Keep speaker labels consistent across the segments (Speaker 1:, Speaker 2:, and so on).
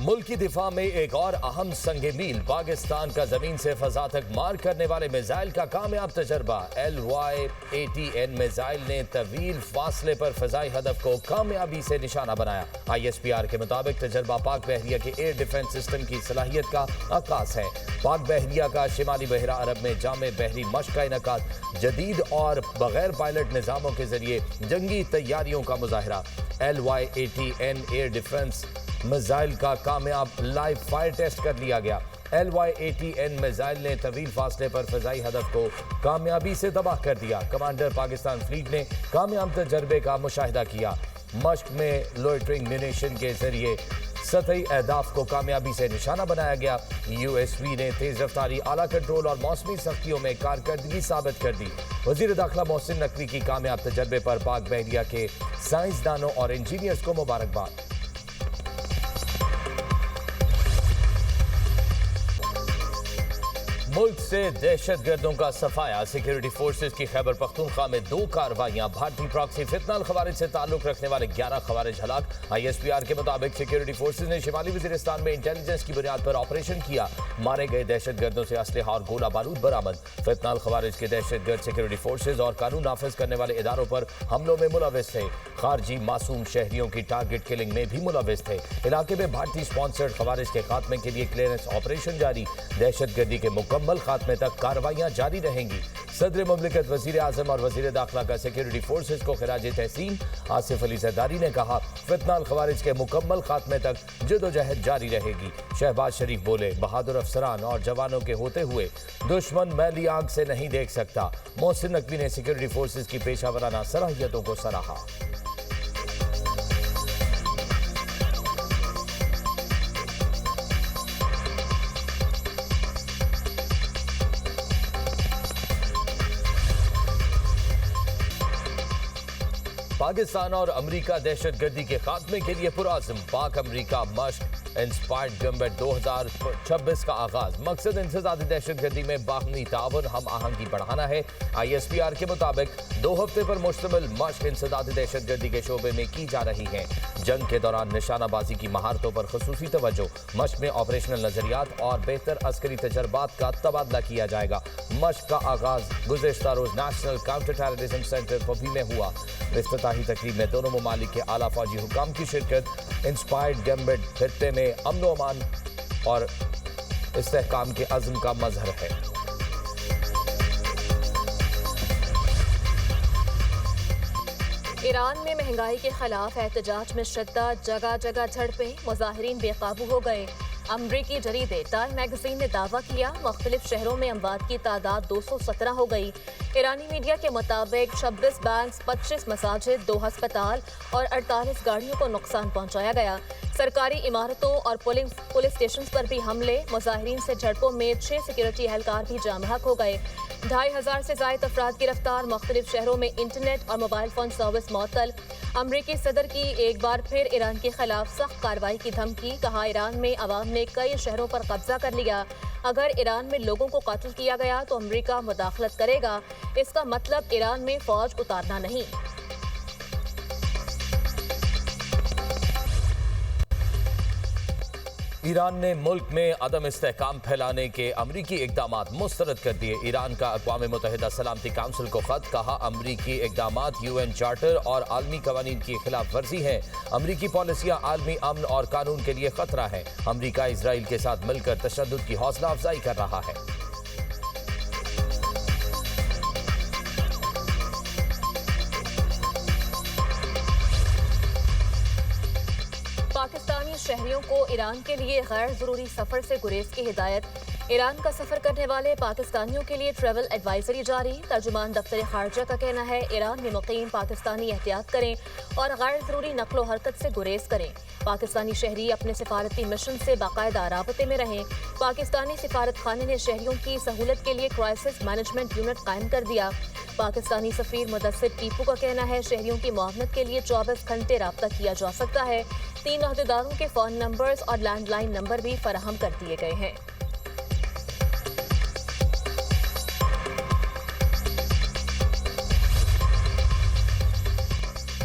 Speaker 1: ملک کی دفاع میں ایک اور اہم سنگ میل، پاکستان کا زمین سے فضا تک مار کرنے والے میزائل کا کامیاب تجربہ۔ LY-80N میزائل نے طویل فاصلے پر فضائی ہدف کو کامیابی سے نشانہ بنایا۔ ISPR کے مطابق تجربہ پاک بحریہ کے ایئر ڈیفنس سسٹم کی صلاحیت کا عکاس ہے۔ پاک بحریہ کا شمالی بحیرہ عرب میں جامع بحری مشق کا انعقاد، جدید اور بغیر پائلٹ نظاموں کے ذریعے جنگی تیاریوں کا مظاہرہ۔ LY-80N ایئر ڈیفنس میزائل کا کامیاب لائیو فائر ٹیسٹ کر لیا گیا۔ LY-80N میزائل نے طویل فاصلے پر فضائی ہدف کو کامیابی سے تباہ کر دیا۔ کمانڈر پاکستان فلیٹ نے کامیاب تجربے کا مشاہدہ کیا۔ مشق میں لوئٹرنگ میونیشن کے ذریعے سطحی اہداف کو کامیابی سے نشانہ بنایا گیا۔ USV نے تیز رفتاری، اعلیٰ کنٹرول اور موسمی سختیوں میں کارکردگی ثابت کر دی۔ وزیر داخلہ محسن نقوی کی کامیاب تجربے پر پاک بحریہ کے سائنسدانوں اور انجینئرز کو مبارکباد۔ ملک سے دہشت گردوں کا صفایا، سیکیورٹی فورسز کی خیبر پختونخوا میں 2 کارروائیاں، بھارتی پراکسی فتنہ الخوارج سے تعلق رکھنے والے 11 خوارج ہلاک۔ ISPR کے مطابق سیکیورٹی فورسز نے شمالی وزیرستان میں انٹیلیجنس کی بنیاد پر آپریشن کیا، مارے گئے دہشت گردوں سے اسلحہ اور گولہ بارود برآمد۔ فتنہ الخوارج کے دہشت گرد سیکیورٹی فورسز اور قانون نافذ کرنے والے اداروں پر حملوں میں ملوث تھے، خارجی معصوم شہریوں کی ٹارگٹ کلنگ میں بھی ملوث تھے۔ علاقے میں بھارتی سپانسرڈ خوارج کے خاتمے کے لیے کلیئرنس آپریشن جاری، دہشت گردی کے مکمل خاتمے تک کارروائیاں جاری رہیں گی۔ صدر مملکت، وزیر اعظم اور وزیر داخلہ کا سیکیورٹی فورسز کو خراج تحسین۔ آصف علی زرداری نے کہا، فتنہ الخوارج کے مکمل خاتمے تک جدوجہد جاری رہے گی۔ شہباز شریف بولے، بہادر افسران اور جوانوں کے ہوتے ہوئے دشمن میلی آنکھ سے نہیں دیکھ سکتا۔ محسن نقوی نے سیکیورٹی فورسز کی پیشہ ورانہ صلاحیتوں کو سراہا۔ پاکستان اور امریکہ دہشت گردی کے خاتمے کے لیے پرعزم، پاک امریکہ مشق انسپائرڈ گمبٹ 2026 کا آغاز۔ مقصد انسداد دہشت گردی میں باہمی تعاون، ہم آہنگی بڑھانا ہے۔ ISPR کے مطابق 2 ہفتے پر مشتمل مشق انسداد دہشت گردی کے شعبے میں کی جا رہی ہے۔ جنگ کے دوران نشانہ بازی کی مہارتوں پر خصوصی توجہ، مشق میں آپریشنل نظریات اور بہتر عسکری تجربات کا تبادلہ کیا جائے گا۔ مشق کا آغاز گزشتہ روز National Counter Terrorism Centre Pabbi میں ہوا۔ افتتاحی تقریب میں دونوں ممالک کے اعلیٰ فوجی حکام کی شرکت۔ انسپائرڈ گمبٹ خطے میں امن و امان اور استحکام کے عزم کا مظہر ہے۔
Speaker 2: ایران میں مہنگائی کے خلاف احتجاج میں شدت، جگہ جگہ جھڑپیں، مظاہرین بے قابو ہو گئے۔ امریکی جریدے ٹائم میگزین نے دعویٰ کیا، مختلف شہروں میں اموات کی تعداد 217 ہو گئی۔ ایرانی میڈیا کے مطابق 26 بینکس، 25 مساجد، 2 ہسپتال اور 48 گاڑیوں کو نقصان پہنچایا گیا۔ سرکاری عمارتوں اور پولیس اسٹیشنز پر بھی حملے، مظاہرین سے جھڑپوں میں 6 سیکیورٹی اہلکار بھی جاں بحق ہو گئے۔ 2500 سے زائد افراد گرفتار، مختلف شہروں میں انٹرنیٹ اور موبائل فون سروس معطل۔ امریکی صدر کی ایک بار پھر ایران کے خلاف سخت کارروائی کی دھمکی، کہا ایران میں عوام نے کئی شہروں پر قبضہ کر لیا، اگر ایران میں لوگوں کو قتل کیا گیا تو امریکہ مداخلت کرے گا، اس کا مطلب ایران میں فوج اتارنا نہیں۔
Speaker 1: ایران نے ملک میں عدم استحکام پھیلانے کے امریکی اقدامات مسترد کر دیے۔ ایران کا اقوام متحدہ سلامتی کونسل کو خط، کہا امریکی اقدامات UN چارٹر اور عالمی قوانین کی خلاف ورزی ہیں۔ امریکی پالیسیاں عالمی امن اور قانون کے لیے خطرہ ہیں۔ امریکہ اسرائیل کے ساتھ مل کر تشدد کی حوصلہ افزائی کر رہا ہے۔
Speaker 2: پاکستانی شہریوں کو ایران کے لیے غیر ضروری سفر سے گریز کی ہدایت۔ ایران کا سفر کرنے والے پاکستانیوں کے لیے ٹریول ایڈوائزری جاری۔ ترجمان دفتر خارجہ کا کہنا ہے، ایران میں مقیم پاکستانی احتیاط کریں اور غیر ضروری نقل و حرکت سے گریز کریں۔ پاکستانی شہری اپنے سفارتی مشن سے باقاعدہ رابطے میں رہیں۔ پاکستانی سفارت خانے نے شہریوں کی سہولت کے لیے کرائسس مینجمنٹ یونٹ قائم کر دیا۔ پاکستانی سفیر مدثر ٹیپو کا کہنا ہے، شہریوں کی معاونت کے لیے 24 گھنٹے رابطہ کیا جا سکتا ہے۔ 3 عہدیداروں کے فون نمبرز اور لینڈ لائن نمبر بھی فراہم کر دیے گئے ہیں۔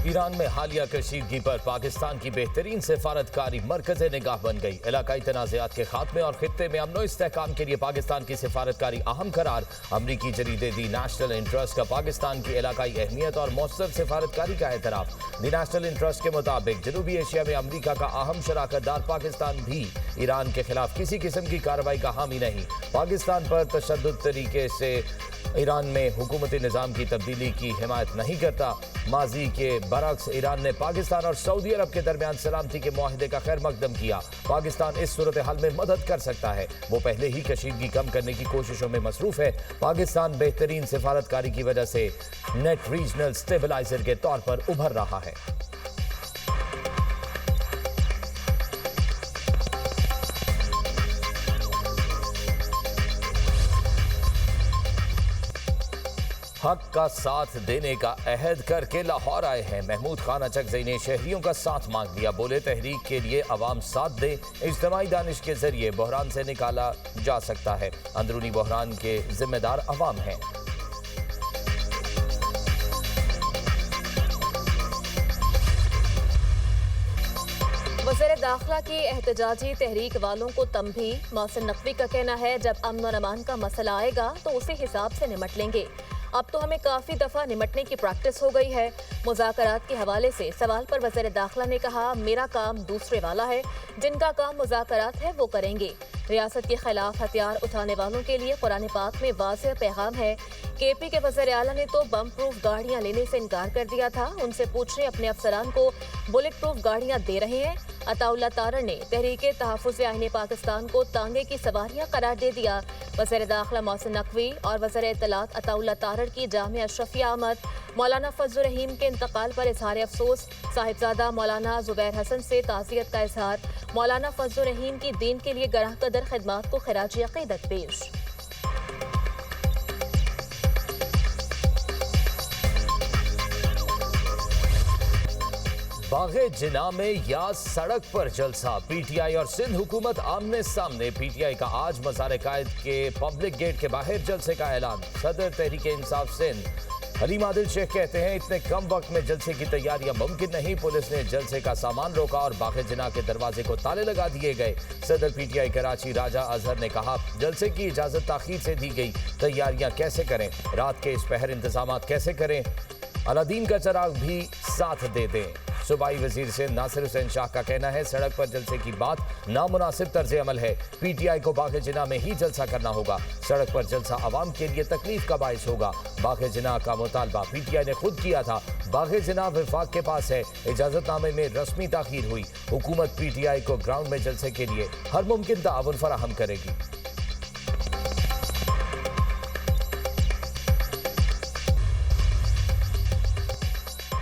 Speaker 1: ईरान में हालिया कशीदगी पर पाकिस्तान की बेहतरीन सिफारतकारी मरकज़ निगाह बन गई। इलाकाई तनाज़ात के खात्मे और खित्ते में अमन इस्तेहकाम के लिए पाकिस्तान की सिफारतकारी अहम करार। अमरीकी जरीदे दी नेशनल इंटरेस्ट का पाकिस्तान की इलाकाई अहमियत और मौसर सिफारतकारी का एतराफ़। दी नेशनल इंटरेस्ट के मुताबिक जनूबी एशिया में अमरीका का अहम शराकतदार पाकिस्तान भी ईरान के खिलाफ किसी किस्म की कार्रवाई का हामी नहीं। पाकिस्तान पर तशद्दुद तरीके से ईरान में हुकूमती निज़ाम की तब्दीली की हिमायत नहीं करता। माजी के बरक्स ईरान ने पाकिस्तान और सऊदी अरब के दरमियान सलामती के मुआहदे का खैर मकदम किया। पाकिस्तान इस सूरत हाल में मदद कर सकता है। वो पहले ही कशीदगी कम करने की कोशिशों में मसरूफ है। पाकिस्तान बेहतरीन सिफारतकारी की वजह से नेट रीजनल स्टेबलाइजर के तौर पर उभर रहा है। हक का साथ देने का अहद करके लाहौर आए हैं। महमूद खान अचकज़ई ने शहरियों का साथ मांग लिया। बोले तहरीक के लिए अवाम साथ दे। इज्तिमाई दानिश के जरिए बहरान से निकाला जा सकता है। अंदरूनी बहरान के जिम्मेदार अवाम हैं।
Speaker 2: वज़ीर दाखिला की एहतजाजी तहरीक वालों को तंबी। मोहसिन नकवी का कहना है जब अमन और अमान का मसला आएगा तो उसी हिसाब से निमट लेंगे। अब तो हमें काफ़ी दफ़ा निमटने की प्रैक्टिस हो गई है। मुज़ाकरात के हवाले से सवाल पर वज़ीर दाखिला ने कहा मेरा काम दूसरे वाला है, जिनका काम मुज़ाकरात है वो करेंगे। रियासत के खिलाफ हथियार उठाने वालों के लिए कुरान पाक में वाज़ेह पैगाम है। केपी के वज़ीर आला ने तो बम प्रूफ गाड़ियाँ लेने से इनकार कर दिया था। उनसे पूछें अपने अफसरान को बुलेट प्रूफ गाड़ियाँ दे रहे हैं। अताउल्ला तारड़ ने तहरीके तहफ़्फ़ुज़ आईन पाकिस्तान को तांगे की सवारियाँ करार दे दिया। वज़ीर दाखिला मोहसिन नकवी और वज़ीर इत्तलात अताउल्ला तारड़ की जामिया अशरफिया आमद। मौलाना फजल रहीम के इंतकाल पर इजहार अफसोस। साहिबजादा मौलाना जुबैर हसन से ताज़ियत का इजहार। मौलाना फजल रहीम की दीन के लिए गराह कदर खिदमात को खिराज अक़ीदत पेश।
Speaker 1: बाग़े जिना में या सड़क पर जलसा। पीटीआई और सिंध हुकूमत आमने सामने। पीटीआई का आज मज़ार कायद के पब्लिक गेट के बाहर जलसे का ऐलान। सदर तहरीक इंसाफ सिंध हलीम आदिल शेख कहते हैं इतने कम वक्त में जलसे की तैयारियां मुमकिन नहीं। पुलिस ने जलसे का सामान रोका और बाग़े जिना के दरवाजे को ताले लगा दिए गए। सदर पीटीआई कराची राजा अजहर ने कहा जलसे की इजाज़त ताख़ीर से दी गई। तैयारियां कैसे करें, रात के इस पहर इंतजाम कैसे करें, अलादीन का चिराग भी साथ दे दें। सूबाई वजीर से नासिर हुसैन शाह का कहना है सड़क पर जलसे की बात नामुनासिब तर्ज अमल है। पीटीआई को बाग़े जिना में ही जलसा करना होगा। सड़क पर जलसा आवाम के लिए तकलीफ का बाइस होगा। बाग़े जिना का मुतालबा पीटीआई ने खुद किया था। बाग़े जिना विफाक के पास है। इजाजतनामे में रस्मी ताख़ीर हुई। हुकूमत पीटीआई को ग्राउंड में जलसे के लिए हर मुमकिन ताअवुन फराहम करेगी।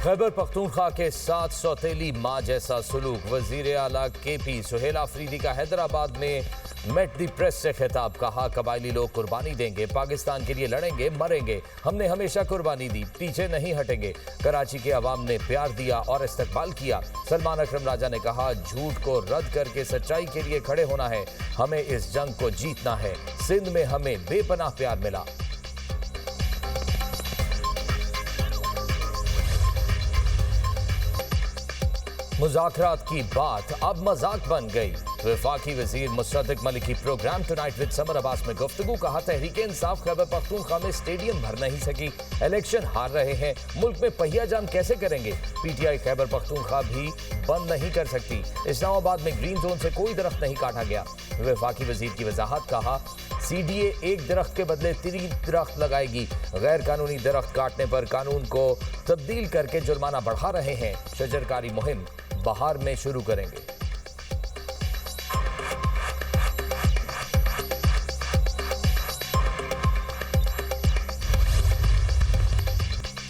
Speaker 1: खैबर पख्तूनख्वा के साथ सौतेली माँ जैसा सलूक। वजीर आला केपी सुहेल आफरीदी का हैदराबाद में मेट दी प्रेस से खिताब। कहा कबायली लोग कुर्बानी देंगे, पाकिस्तान के लिए लड़ेंगे, मरेंगे। हमने हमेशा कुर्बानी दी, पीछे नहीं हटेंगे। कराची के अवाम ने प्यार दिया और इस्तकबाल किया। सलमान अकरम राजा ने कहा झूठ को रद्द करके सच्चाई के लिए खड़े होना है। हमें इस जंग को जीतना है। सिंध में हमें बेपनाह प्यार मिला। मुज़ाकरात की बात अब मजाक बन गई। वफाकी वजीर मुशर्रफ मलिक की program tonight with Samar Abbas में गुफ्तगू। कहा तहरीक इंसाफ खैबर पख्तूनख्वा में स्टेडियम भर नहीं सकी, इलेक्शन हार रहे हैं, मुल्क में पहिया जाम कैसे करेंगे। पीटीआई खैबर पख्तूनख्वा भी बंद नहीं कर सकती। इस्लामाबाद में ग्रीन जोन से कोई दरख्त नहीं काटा गया। वफाकी वजीर की वजाहत। कहा सीडीए एक दरख्त के बदले 3 दरख्त लगाएगी। गैर कानूनी दरख्त काटने पर कानून को तब्दील करके जुर्माना बढ़ा रहे हैं। शजरकारी मुहिम बहार में शुरू करेंगे।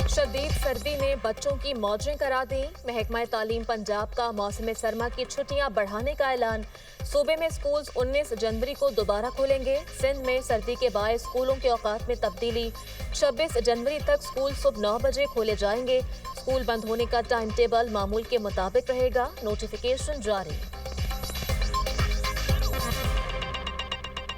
Speaker 2: शदीद सर्दी ने बच्चों की मौजें करा दी। महकमा तालीम पंजाब का मौसम सरमा की छुट्टियां बढ़ाने का ऐलान। सूबे में स्कूल्स 19 जनवरी को दोबारा खुलेंगे। सिंध में सर्दी के बायस स्कूलों के औकात में तब्दीली। 26 जनवरी तक स्कूल सुबह 9 बजे खोले जाएंगे। स्कूल बंद होने का टाइम टेबल मामूल के मुताबिक रहेगा। नोटिफिकेशन जारी।